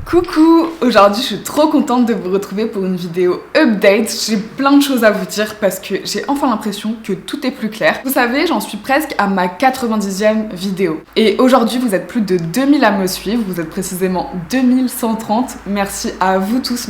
Coucou! Aujourd'hui je suis trop contente de vous retrouver pour une vidéo update. J'ai plein de choses à vous dire parce que j'ai enfin l'impression que tout est plus clair. Vous savez, j'en suis presque à ma 90e vidéo. Et aujourd'hui vous êtes plus de 2000 à me suivre, vous êtes précisément 2130. Merci à vous tous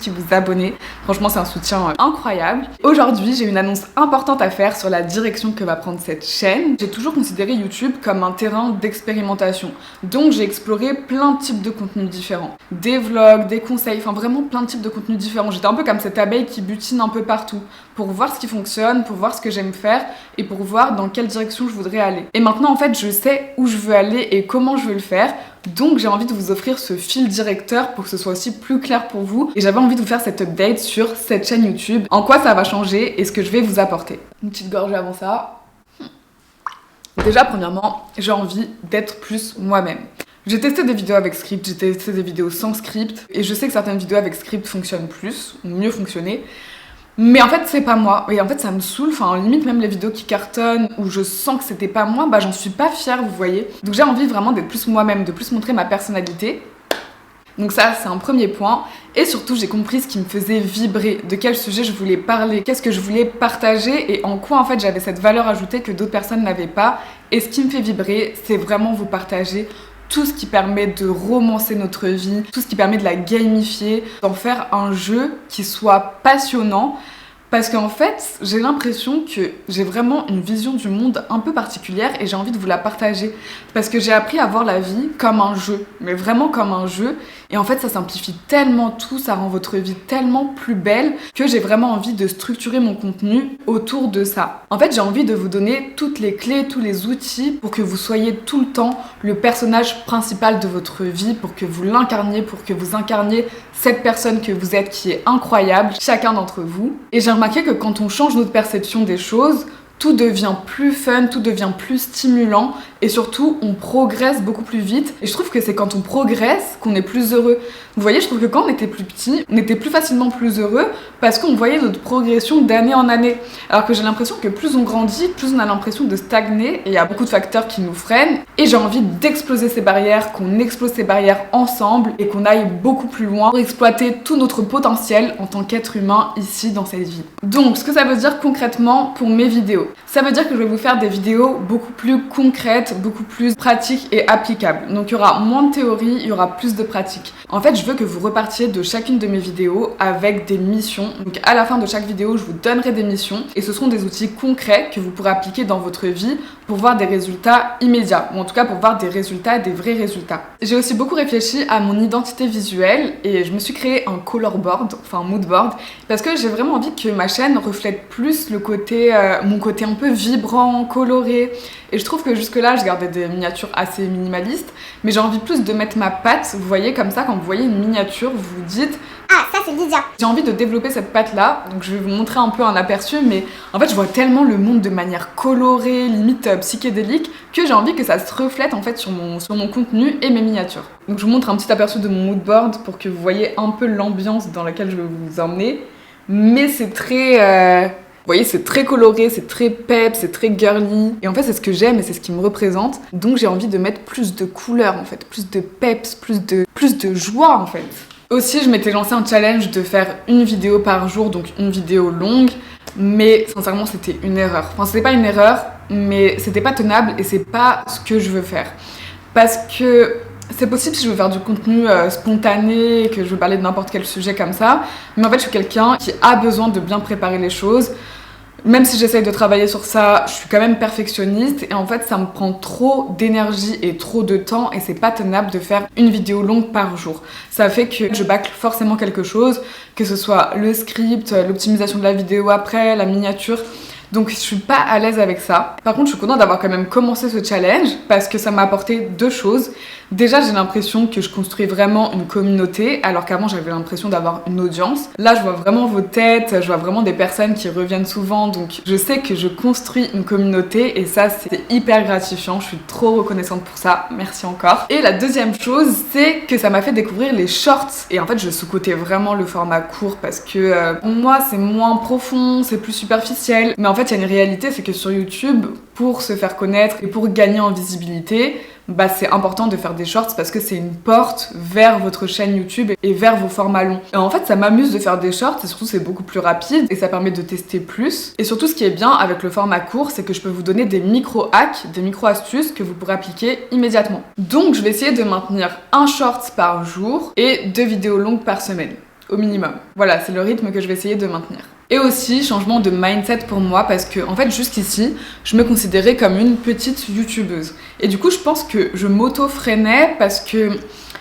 qui vous abonnez. Franchement c'est un soutien incroyable. Aujourd'hui j'ai une annonce importante à faire sur la direction que va prendre cette chaîne. J'ai toujours considéré YouTube comme un terrain d'expérimentation. Donc j'ai exploré plein de types de contenus différents. Des vlogs, des conseils, enfin vraiment plein de types de contenus différents. J'étais un peu comme cette abeille qui butine un peu partout pour voir ce qui fonctionne, pour voir ce que j'aime faire et pour voir dans quelle direction je voudrais aller. Et maintenant en fait je sais où je veux aller et comment je veux le faire. Donc j'ai envie de vous offrir ce fil directeur pour que ce soit aussi plus clair pour vous. Et j'avais envie de vous faire cette update sur cette chaîne YouTube, en quoi ça va changer et ce que je vais vous apporter. Une petite gorgée avant ça. Déjà premièrement, j'ai envie d'être plus moi-même. J'ai testé des vidéos avec script, j'ai testé des vidéos sans script, et je sais que certaines vidéos avec script fonctionnent plus, ou mieux fonctionner, mais en fait c'est pas moi, et en fait ça me saoule, enfin limite même les vidéos qui cartonnent, où je sens que c'était pas moi, bah j'en suis pas fière, vous voyez. Donc j'ai envie vraiment d'être plus moi-même, de plus montrer ma personnalité. Donc ça c'est un premier point, et surtout j'ai compris ce qui me faisait vibrer, de quel sujet je voulais parler, qu'est-ce que je voulais partager et en quoi en fait j'avais cette valeur ajoutée que d'autres personnes n'avaient pas. Et ce qui me fait vibrer, c'est vraiment vous partager tout ce qui permet de romancer notre vie, tout ce qui permet de la gamifier, d'en faire un jeu qui soit passionnant. Parce qu'en fait, j'ai l'impression que j'ai vraiment une vision du monde un peu particulière et j'ai envie de vous la partager. Parce que j'ai appris à voir la vie comme un jeu, mais vraiment comme un jeu. Et en fait, ça simplifie tellement tout, ça rend votre vie tellement plus belle que j'ai vraiment envie de structurer mon contenu autour de ça. En fait, j'ai envie de vous donner toutes les clés, tous les outils pour que vous soyez tout le temps le personnage principal de votre vie, pour que vous l'incarniez, pour que vous incarniez cette personne que vous êtes qui est incroyable, chacun d'entre vous. Et j'ai remarqué que quand on change notre perception des choses, tout devient plus fun, tout devient plus stimulant et surtout on progresse beaucoup plus vite. Et je trouve que c'est quand on progresse qu'on est plus heureux. Vous voyez, je trouve que quand on était plus petit, on était plus facilement plus heureux parce qu'on voyait notre progression d'année en année. Alors que j'ai l'impression que plus on grandit, plus on a l'impression de stagner et il y a beaucoup de facteurs qui nous freinent. Et j'ai envie d'exploser ces barrières, qu'on explose ces barrières ensemble et qu'on aille beaucoup plus loin pour exploiter tout notre potentiel en tant qu'être humain ici dans cette vie. Donc, ce que ça veut dire concrètement pour mes vidéos. Ça veut dire que je vais vous faire des vidéos beaucoup plus concrètes, beaucoup plus pratiques et applicables. Donc il y aura moins de théorie, il y aura plus de pratique. En fait, je veux que vous repartiez de chacune de mes vidéos avec des missions. Donc à la fin de chaque vidéo, je vous donnerai des missions et ce seront des outils concrets que vous pourrez appliquer dans votre vie pour voir des résultats immédiats, ou en tout cas pour voir des résultats, des vrais résultats. J'ai aussi beaucoup réfléchi à mon identité visuelle et je me suis créé un color board, enfin un mood board, parce que j'ai vraiment envie que ma chaîne reflète plus le côté, mon côté un peu vibrant, coloré. Et je trouve que jusque-là, je gardais des miniatures assez minimalistes, mais j'ai envie plus de mettre ma patte. Vous voyez, comme ça, quand vous voyez une miniature, vous vous dites « Ah, ça c'est Lydia !» J'ai envie de développer cette patte-là, donc je vais vous montrer un peu un aperçu, mais en fait, je vois tellement le monde de manière colorée, limite psychédélique, que j'ai envie que ça se reflète en fait sur mon contenu et mes miniatures. Donc je vous montre un petit aperçu de mon mood board pour que vous voyez un peu l'ambiance dans laquelle je vais vous emmener, mais c'est très... Vous voyez, c'est très coloré, c'est très pep, c'est très girly. Et en fait, c'est ce que j'aime et c'est ce qui me représente. Donc j'ai envie de mettre plus de couleurs en fait, plus de peps, plus de joie en fait. Aussi, je m'étais lancé un challenge de faire une vidéo par jour, donc une vidéo longue. Mais sincèrement, c'était une erreur. Enfin, c'était pas une erreur, mais c'était pas tenable et c'est pas ce que je veux faire. Parce que c'est possible si je veux faire du contenu spontané, que je veux parler de n'importe quel sujet comme ça. Mais en fait, je suis quelqu'un qui a besoin de bien préparer les choses. Même si j'essaye de travailler sur ça, je suis quand même perfectionniste et en fait ça me prend trop d'énergie et trop de temps et c'est pas tenable de faire une vidéo longue par jour. Ça fait que je bâcle forcément quelque chose, que ce soit le script, l'optimisation de la vidéo après, la miniature. Donc je suis pas à l'aise avec ça. Par contre, je suis contente d'avoir quand même commencé ce challenge parce que ça m'a apporté deux choses. Déjà, j'ai l'impression que je construis vraiment une communauté alors qu'avant j'avais l'impression d'avoir une audience. Là, je vois vraiment vos têtes, je vois vraiment des personnes qui reviennent souvent, donc je sais que je construis une communauté et ça, c'est hyper gratifiant. Je suis trop reconnaissante pour ça. Merci encore. Et la deuxième chose, c'est que ça m'a fait découvrir les shorts et en fait, je sous-cotais vraiment le format court parce que pour moi, c'est moins profond, c'est plus superficiel. Mais en fait, il y a une réalité, c'est que sur YouTube, pour se faire connaître et pour gagner en visibilité, bah c'est important de faire des shorts parce que c'est une porte vers votre chaîne YouTube et vers vos formats longs. Et en fait, ça m'amuse de faire des shorts et surtout c'est beaucoup plus rapide et ça permet de tester plus. Et surtout, ce qui est bien avec le format court, c'est que je peux vous donner des micro-hacks, des micro-astuces que vous pourrez appliquer immédiatement. Donc, je vais essayer de maintenir un short par jour et 2 vidéos longues par semaine, au minimum. Voilà, c'est le rythme que je vais essayer de maintenir. Et aussi, changement de mindset pour moi parce que, en fait, jusqu'ici, je me considérais comme une petite youtubeuse. Et du coup, je pense que je m'auto-freinais parce que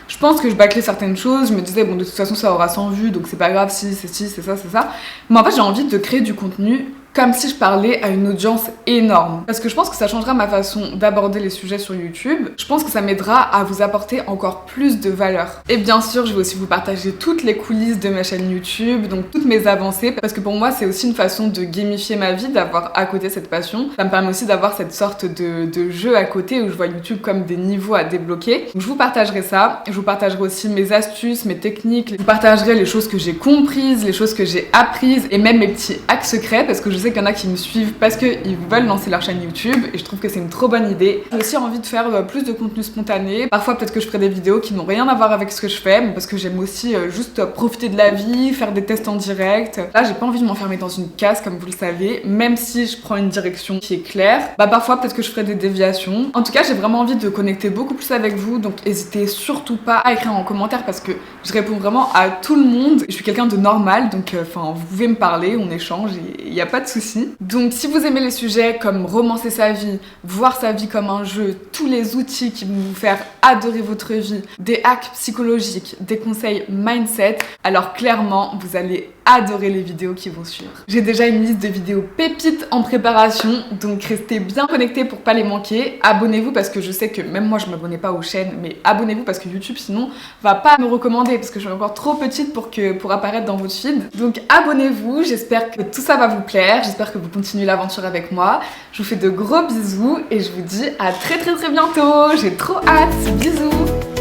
je pense que je bâclais certaines choses. Je me disais, bon, de toute façon, ça aura 100 vues, donc c'est pas grave si, c'est ça, c'est ça. Mais en fait, j'ai envie de créer du contenu comme si je parlais à une audience énorme. Parce que je pense que ça changera ma façon d'aborder les sujets sur YouTube. Je pense que ça m'aidera à vous apporter encore plus de valeur. Et bien sûr, je vais aussi vous partager toutes les coulisses de ma chaîne YouTube, donc toutes mes avancées, parce que pour moi, c'est aussi une façon de gamifier ma vie, d'avoir à côté cette passion. Ça me permet aussi d'avoir cette sorte de jeu à côté où je vois YouTube comme des niveaux à débloquer. Donc je vous partagerai ça. Je vous partagerai aussi mes astuces, mes techniques. Je vous partagerai les choses que j'ai comprises, les choses que j'ai apprises et même mes petits hacks secrets, parce que je sais qu'il y en a qui me suivent parce qu'ils veulent lancer leur chaîne YouTube et je trouve que c'est une trop bonne idée. J'ai aussi envie de faire plus de contenu spontané. Parfois peut-être que je ferai des vidéos qui n'ont rien à voir avec ce que je fais, mais parce que j'aime aussi juste profiter de la vie, faire des tests en direct. Là j'ai pas envie de m'enfermer dans une case comme vous le savez, même si je prends une direction qui est claire. Bah parfois peut-être que je ferai des déviations. En tout cas j'ai vraiment envie de connecter beaucoup plus avec vous, donc n'hésitez surtout pas à écrire en commentaire parce que je réponds vraiment à tout le monde. Je suis quelqu'un de normal, donc vous pouvez me parler, on échange, il n'y a pas de souci. Donc si vous aimez les sujets comme romancer sa vie, voir sa vie comme un jeu, tous les outils qui vont vous faire adorer votre vie, des hacks psychologiques, des conseils mindset, alors clairement vous allez adorer les vidéos qui vont suivre. J'ai déjà une liste de vidéos pépites en préparation, donc restez bien connectés pour pas les manquer. Abonnez-vous parce que je sais que même moi je m'abonnais pas aux chaînes, mais abonnez-vous parce que YouTube sinon va pas me recommander parce que je suis encore trop petite pour apparaître dans votre feed. Donc abonnez-vous, j'espère que tout ça va vous plaire, j'espère que vous continuez l'aventure avec moi. Je vous fais de gros bisous et je vous dis à très bientôt. J'ai trop hâte, bisous.